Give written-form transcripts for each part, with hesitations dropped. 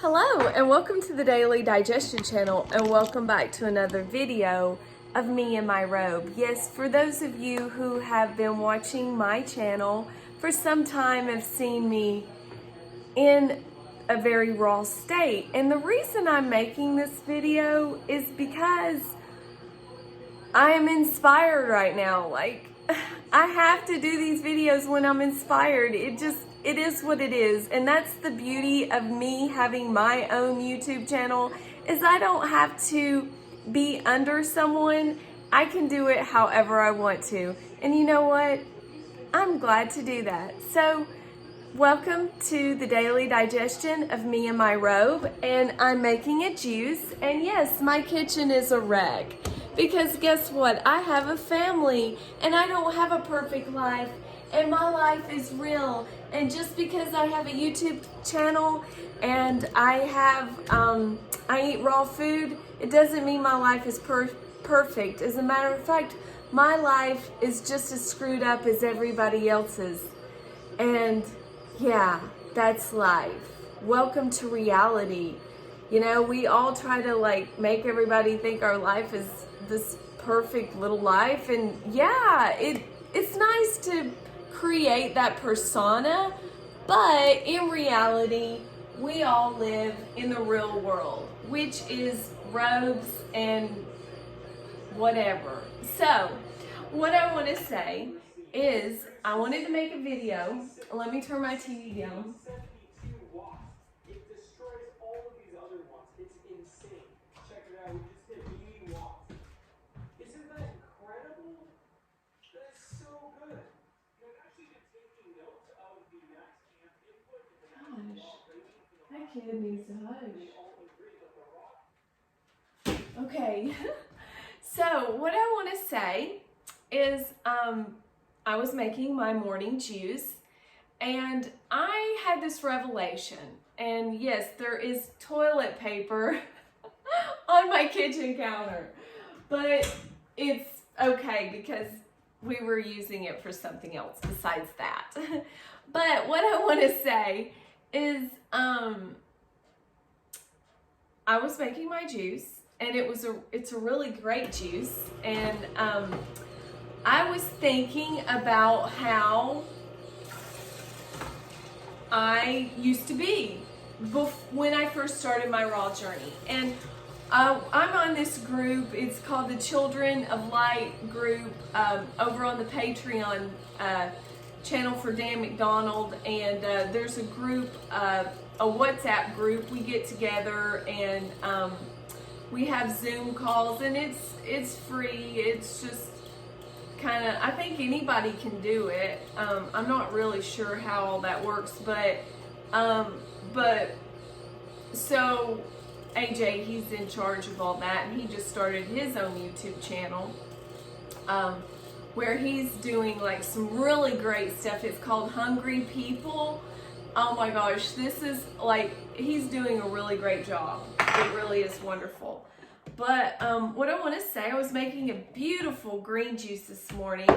Hello and welcome to the Daily Digestion channel, and welcome back to another video of me in my robe. Yes, for those of you who have been watching my channel for some time have seen me in a very raw state. And the reason I'm making this video is because I am inspired right now. Like, I have to do these videos when I'm inspired. It is what it is. And that's the beauty of me having my own YouTube channel, is I don't have to be under someone. I can do it however I want to. And you know what? I'm glad to do that. So welcome to the Daily Digestion of me in my robe. And I'm making a juice. And yes, my kitchen is a wreck. Because guess what? I have a family and I don't have a perfect life. And my life is real. And just because I have a YouTube channel and I eat raw food, it doesn't mean my life is perfect. As a matter of fact, my life is just as screwed up as everybody else's. And yeah, that's life. Welcome to reality. You know, we all try to make everybody think our life is this perfect little life. And yeah, it's nice to create that persona, but in reality, we all live in the real world, which is robes and whatever. So, what I want to say is, I wanted to make a video. Let me turn my TV down. That kid needs to hush. Okay, so what I want to say is I was making my morning juice and I had this revelation. And yes, there is toilet paper on my kitchen counter, but it's okay because we were using it for something else besides that. But what I want to say is I was making my juice, and it's a really great juice, and I was thinking about how I used to be when I first started my raw journey. And I'm on this group. It's called the Children of Light group over on the Patreon channel for Dan McDonald, and there's a group, a WhatsApp group. We get together and we have Zoom calls, and it's free. It's just kind of, I think anybody can do it. I'm not really sure how all that works, but so AJ, he's in charge of all that, and he just started his own YouTube channel where he's doing some really great stuff. It's called Hungry People. Oh my gosh, this is he's doing a really great job. It really is wonderful. But what I want to say, I was making a beautiful green juice this morning,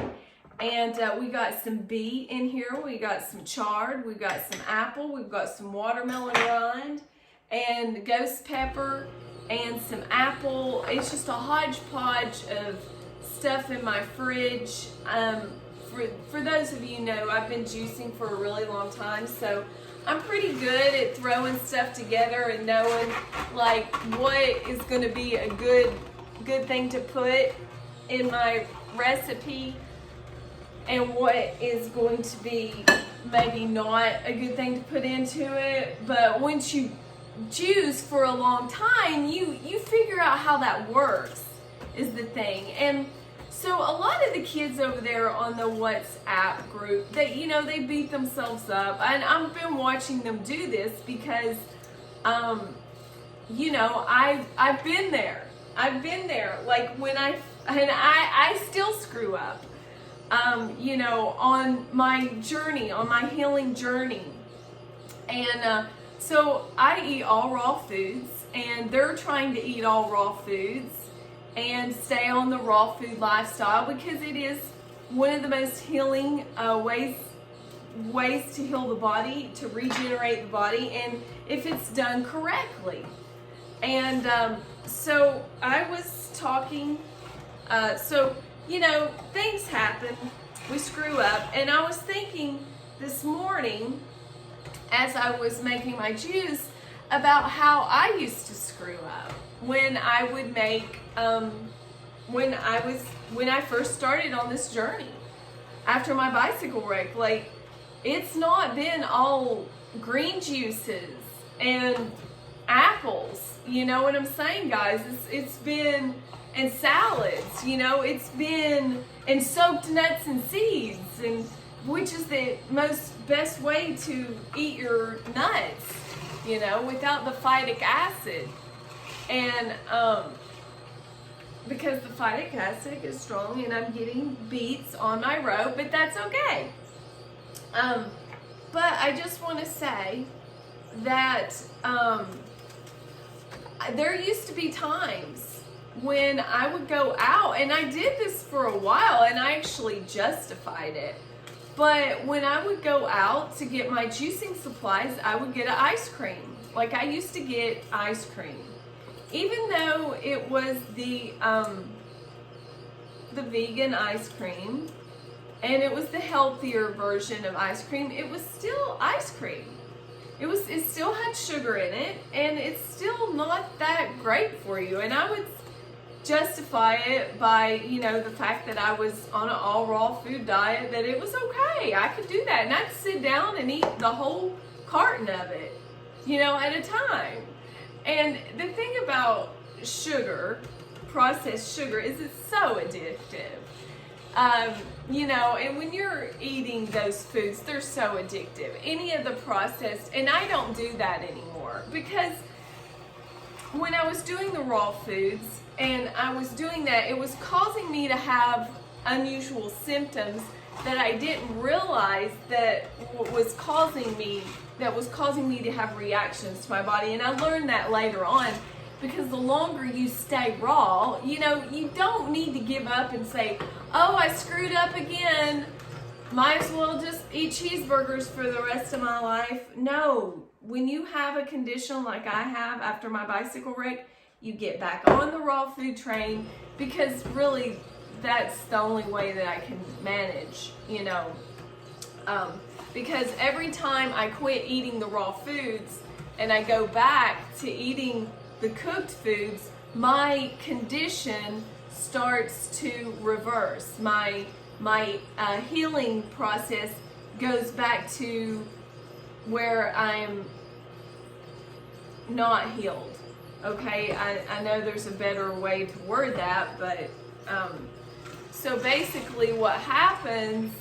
and we got some beet in here, we got some chard, we've got some apple, we've got some watermelon rind, and ghost pepper, and some apple. It's just a hodgepodge of stuff in my fridge. For those of you who know, I've been juicing for a really long time, so I'm pretty good at throwing stuff together and knowing what is going to be a good thing to put in my recipe and what is going to be maybe not a good thing to put into it. But once you juice for a long time, you figure out how that works, is the thing. And so a lot of the kids over there on the WhatsApp group, they beat themselves up. And I've been watching them do this because, I've been there. I've been there. I still screw up, on my journey, on my healing journey. And so I eat all raw foods, and they're trying to eat all raw foods and stay on the raw food lifestyle, because it is one of the most healing ways ways to heal the body, to regenerate the body, and if it's done correctly. And so I was talking, things happen, we screw up, and I was thinking this morning as I was making my juice about how I used to screw up when I would make, when I first started on this journey after my bicycle wreck. Like, it's not been all green juices and apples, you know what I'm saying, guys? It's been, and salads, it's been, and soaked nuts and seeds, and which is the best way to eat your nuts, without the phytic acid. And because the phytic acid is strong, and I'm getting beets on my rope, but that's okay. But I just want to say that there used to be times when I would go out, and I did this for a while, and I actually justified it. But when I would go out to get my juicing supplies, I would get an ice cream. Like, I used to get ice cream. Even though it was the vegan ice cream, and it was the healthier version of ice cream, it was still ice cream. It still had sugar in it, and it's still not that great for you. And I would justify it by, the fact that I was on an all raw food diet, that it was okay. I could do that, and I'd sit down and eat the whole carton of it, at a time. And the thing about sugar, processed sugar, is it's so addictive. And when you're eating those foods, they're so addictive. Any of the processed, and I don't do that anymore, because when I was doing the raw foods and I was doing that, it was causing me to have unusual symptoms that I didn't realize that was causing me to have reactions to my body. And I learned that later on, because the longer you stay raw, you don't need to give up and say, oh, I screwed up again, might as well just eat cheeseburgers for the rest of my life. No, when you have a condition like I have after my bicycle wreck, you get back on the raw food train, because really that's the only way that I can manage, because every time I quit eating the raw foods and I go back to eating the cooked foods, my condition starts to reverse. My healing process goes back to where I'm not healed. Okay, I know there's a better way to word that, but so basically what happens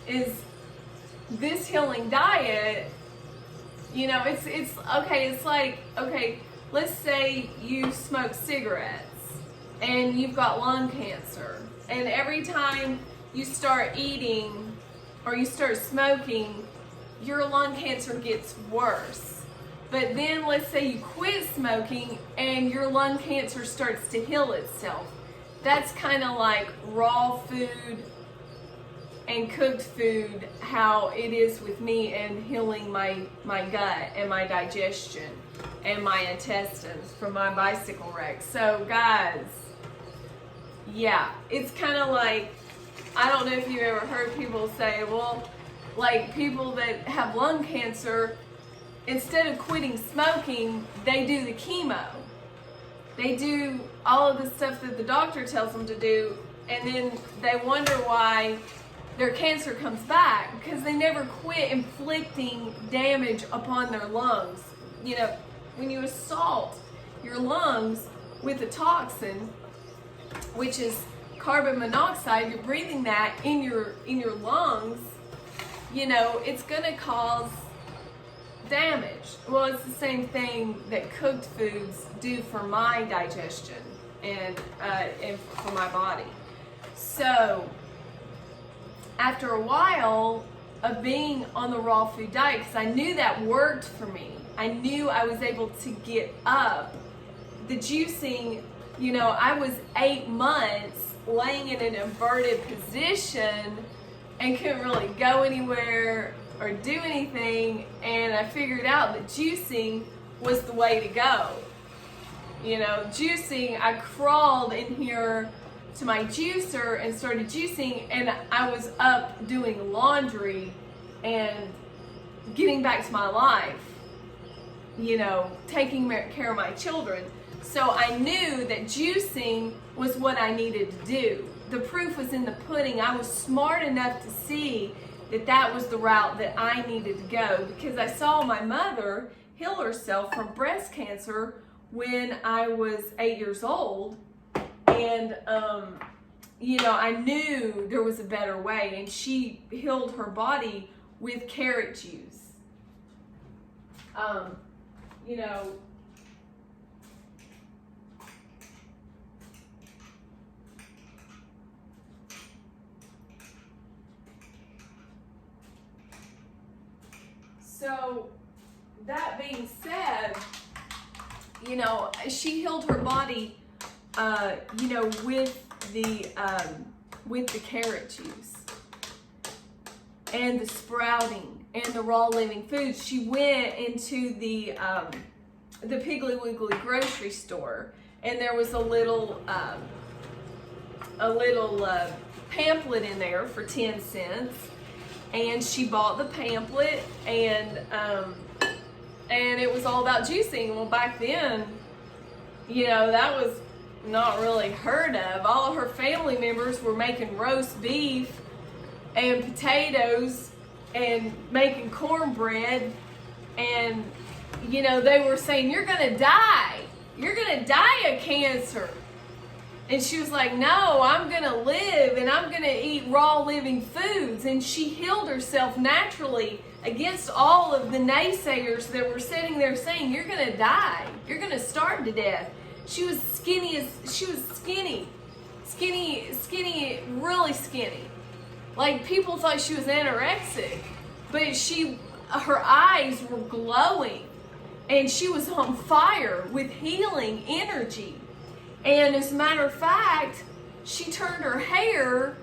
is this healing diet, it's okay. It's like, okay, let's say you smoke cigarettes and you've got lung cancer, and every time you start eating or you start smoking, your lung cancer gets worse. But then let's say you quit smoking and your lung cancer starts to heal itself. That's kind of like raw food and cooked food, how it is with me and healing my gut and my digestion and my intestines from my bicycle wreck. So guys, yeah, it's kind of like, I don't know if you've ever heard people say, well, like people that have lung cancer, instead of quitting smoking, they do the chemo. They do all of the stuff that the doctor tells them to do, and then they wonder why their cancer comes back, because they never quit inflicting damage upon their lungs. When you assault your lungs with a toxin, which is carbon monoxide, you're breathing that in your lungs, it's gonna cause damage. Well, it's the same thing that cooked foods do for my digestion and for my body. So after a while of being on the raw food diet, because I knew that worked for me, I knew I was able to get up. The juicing, I was 8 months laying in an inverted position and couldn't really go anywhere, or do anything, and I figured out that juicing was the way to go. You know, juicing, I crawled in here to my juicer and started juicing, and I was up doing laundry and getting back to my life, you know, taking care of my children. So I knew that juicing was what I needed to do. The proof was in the pudding. I was smart enough to see that that was the route that I needed to go, because I saw my mother heal herself from breast cancer when I was 8 years old. And, you know, I knew there was a better way, and she healed her body with carrot juice. You know, so that being said, you know, she healed her body, you know, with the carrot juice and the sprouting and the raw living foods. She went into the Piggly Wiggly grocery store, and there was a little pamphlet in there for 10 cents, and she bought the pamphlet, and it was all about juicing. Well, back then, you know, that was not really heard of. All of her family members were making roast beef and potatoes and making cornbread, and, you know, they were saying, "You're gonna die. You're gonna die of cancer." And she was like, "No, I'm gonna live, and I'm gonna eat raw living foods." And she healed herself naturally against all of the naysayers that were sitting there saying, "You're gonna die. You're gonna starve to death." She was skinny, really skinny. Like, people thought she was anorexic, but her eyes were glowing, and she was on fire with healing energy. And as a matter of fact, she turned her hair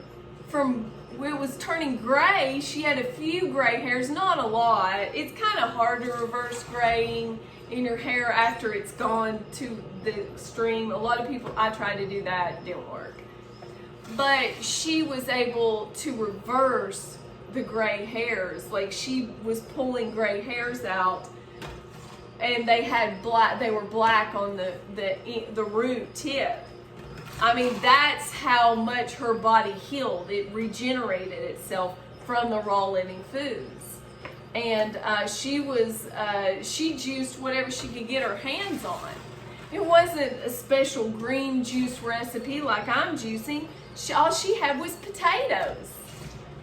from, it was turning gray. She had a few gray hairs, not a lot. It's kind of hard to reverse graying in your hair after it's gone to the extreme. A lot of people, I tried to do that, it didn't work. But she was able to reverse the gray hairs. Like, she was pulling gray hairs out, and they were black on the root tip. I mean, that's how much her body healed. It regenerated itself from the raw living foods. And she juiced whatever she could get her hands on. It wasn't a special green juice recipe like I'm juicing. All she had was potatoes.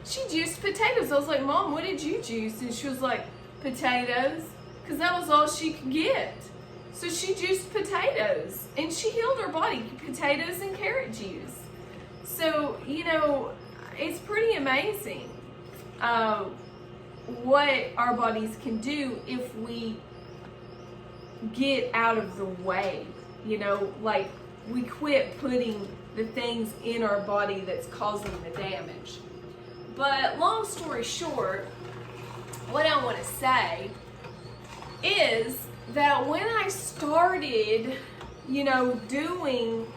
She juiced potatoes. I was like, "Mom, what did you juice?" And she was like, "Potatoes," because that was all she could get. So she juiced potatoes, and she healed her body. Potatoes and carrot juice. So, you know, it's pretty amazing what our bodies can do if we get out of the way. You know, like, we quit putting the things in our body that's causing the damage. But long story short, what I want to say is that when I started, you know, doing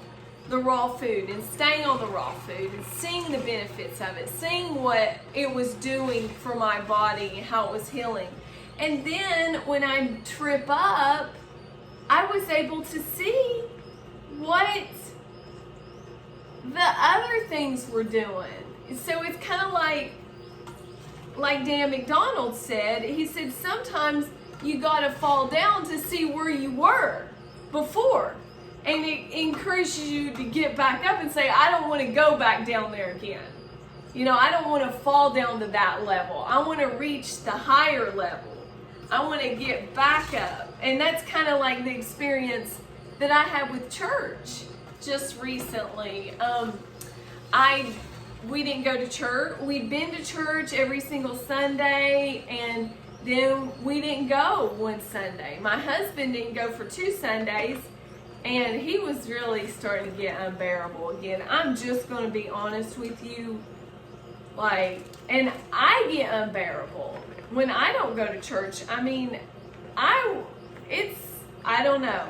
the raw food and staying on the raw food and seeing the benefits of it, seeing what it was doing for my body and how it was healing, and then when I trip up, I was able to see what the other things were doing. So it's kind of like Dan McDonald said. He said, sometimes you gotta fall down to see where you were before. And it encourages you to get back up and say, I don't want to go back down there again. You know, I don't want to fall down to that level. I want to reach the higher level. I want to get back up. And that's kind of like the experience that I had with church just recently. We didn't go to church. We'd been to church every single Sunday, and then we didn't go one Sunday. My husband didn't go for 2 Sundays, and he was really starting to get unbearable again. I'm just going to be honest with you. And I get unbearable when I don't go to church, I mean, I don't know.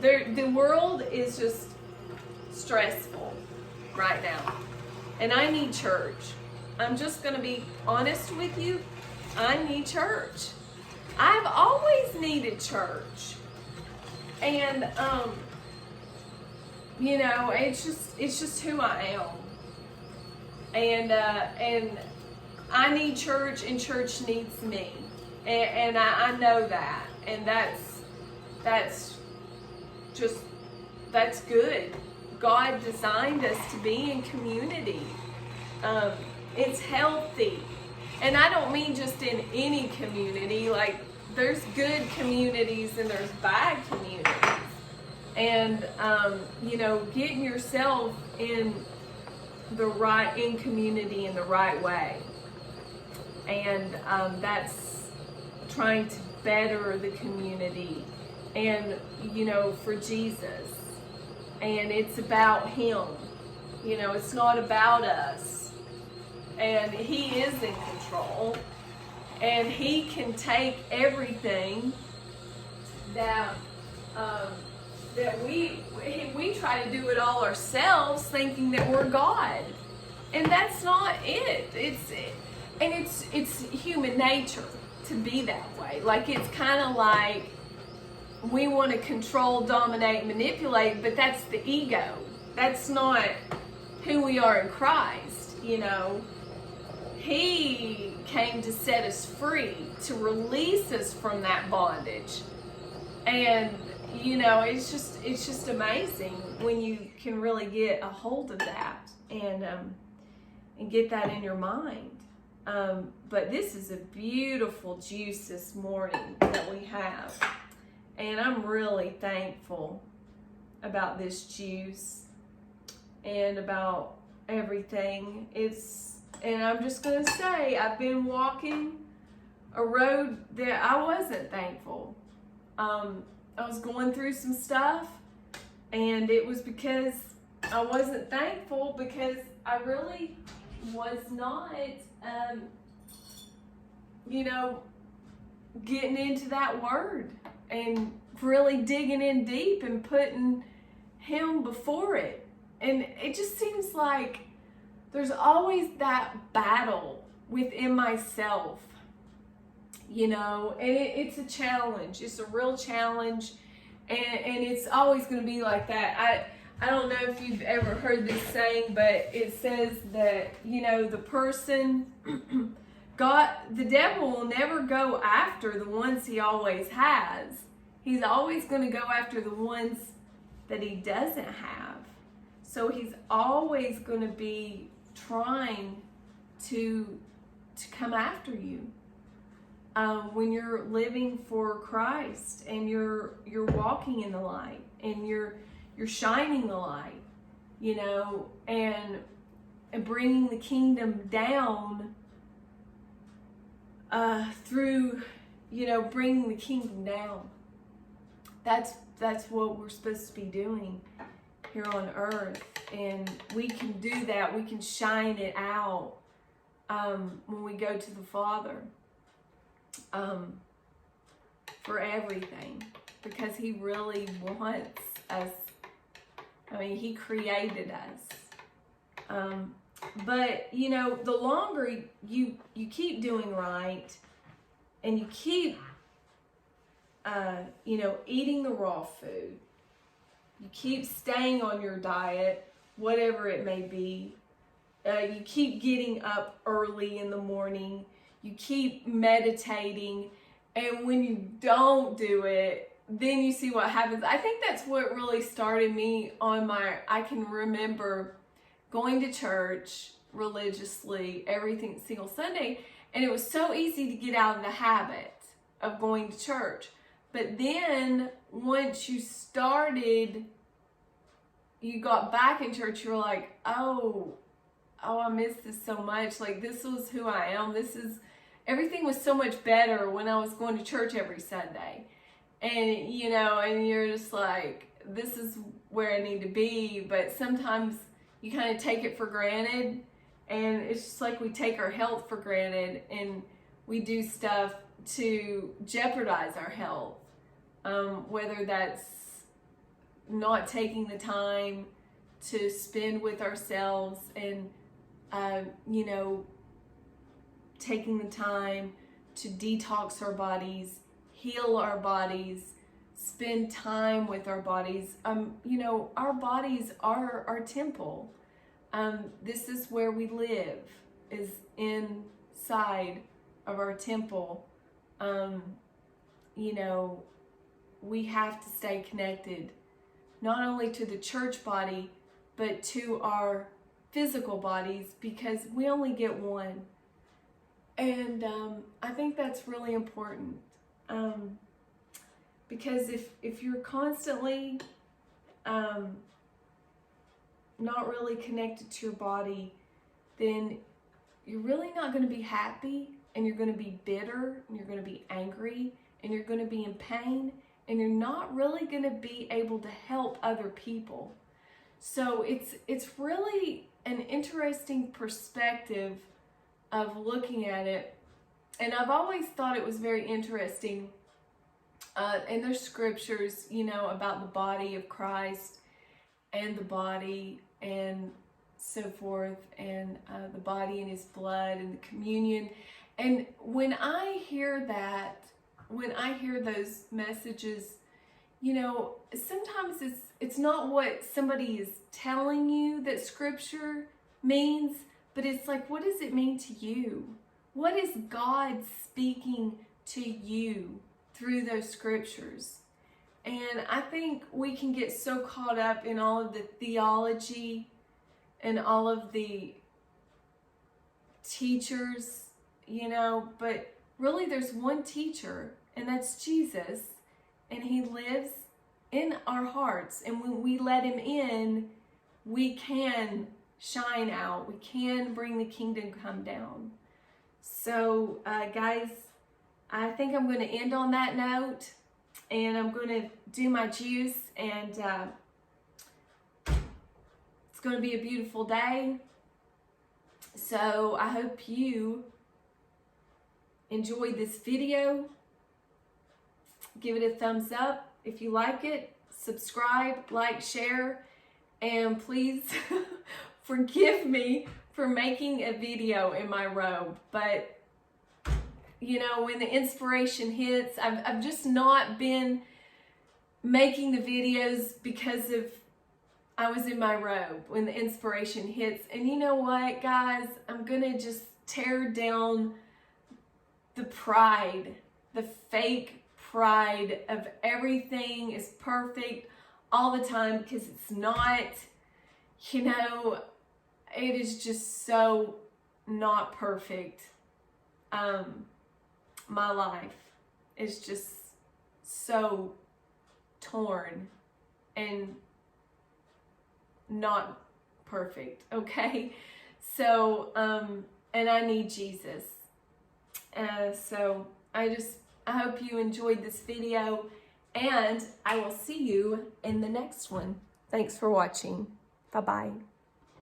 The world is just stressful right now. And I need church. I'm just going to be honest with you. I need church. I've always needed church. And, you know, it's just who I am. And I need church, and church needs me. And I know that. And that's good. God designed us to be in community. It's healthy. And I don't mean just in any community. Like, there's good communities and there's bad communities. And, you know, getting yourself in community in the right way. And that's trying to better the community. And, you know, for Jesus. And it's about Him. You know, it's not about us. And He is in control. And He can take everything that we try to do it all ourselves, thinking that we're God. And that's not it. It's human nature to be that way. Like, it's kind of like we want to control, dominate, manipulate, but that's the ego. That's not who we are in Christ, you know. He came to set us free, to release us from that bondage. And, you know, it's just amazing when you can really get a hold of that and get that in your mind. But this is a beautiful juice this morning that we have. And I'm really thankful about this juice and about everything. And I'm just going to say, I've been walking a road that I wasn't thankful. I was going through some stuff, and it was because I wasn't thankful, because I really was not, you know, getting into that word and really digging in deep and putting Him before it. And it just seems like there's always that battle within myself, you know, and it's a challenge. It's a real challenge, and it's always going to be like that. I don't know if you've ever heard this saying, but it says that, you know, the person, the devil will never go after the ones he always has. He's always going to go after the ones that he doesn't have. So he's always going to be trying to come after you when you're living for Christ and you're walking in the light and you're shining the light, you know, and bringing the kingdom down through, you know, bringing the kingdom down. That's what we're supposed to be doing here on earth. And we can do that. We can shine it out when we go to the Father for everything, because He really wants us. I mean, He created us. But, you know, the longer you keep doing right and you keep, you know, eating the raw food, you keep staying on your diet, whatever it may be, you keep getting up early in the morning, you keep meditating, and when you don't do it, then you see what happens. I think that's what really started me on I can remember going to church religiously every single Sunday, and it was so easy to get out of the habit of going to church. But then once you got back in church, you were like, oh, I miss this so much. Like, this was who I am. Everything was so much better when I was going to church every Sunday. And, you know, and you're just like, this is where I need to be. But sometimes you kind of take it for granted. And it's just like we take our health for granted. And we do stuff to jeopardize our health, whether that's not taking the time to spend with ourselves and, taking the time to detox our bodies, heal our bodies, spend time with our bodies. Our bodies are our temple. This is where we live, is inside of our temple. We have to stay connected, not only to the church body, but to our physical bodies, because we only get one. And I think that's really important. Because if you're constantly not really connected to your body, then you're really not going to be happy, and you're going to be bitter, and you're going to be angry, and you're going to be in pain, and you're not really going to be able to help other people. So it's really an interesting perspective of looking at it. And I've always thought it was very interesting. And there's scriptures, about the body of Christ and the body and so forth, and the body and his blood and the communion. And when I hear that, when I hear those messages, sometimes it's not what somebody is telling you that scripture means, but it's like, what does it mean to you? What is God speaking to you through those scriptures? And I think we can get so caught up in all of the theology and all of the teachers, but really there's one teacher, and that's Jesus, and he lives in our hearts. And when we let him in, we can shine out. We can bring the kingdom come down. So, guys, I think I'm going to end on that note, and I'm going to do my juice, and it's going to be a beautiful day. So I hope you enjoyed this video. Give it a thumbs up if you like it. Subscribe, like, share, and please forgive me for making a video in my robe. But when the inspiration hits, I've just not been making the videos because of I was in my robe when the inspiration hits. And you know what, guys? I'm gonna just tear down the pride, the fake pride of everything is perfect all the time, because it's not. It is just so not perfect. My life is just so torn and not perfect, okay? So, and I need Jesus. So I hope you enjoyed this video, and I will see you in the next one. Thanks for watching. Bye-bye.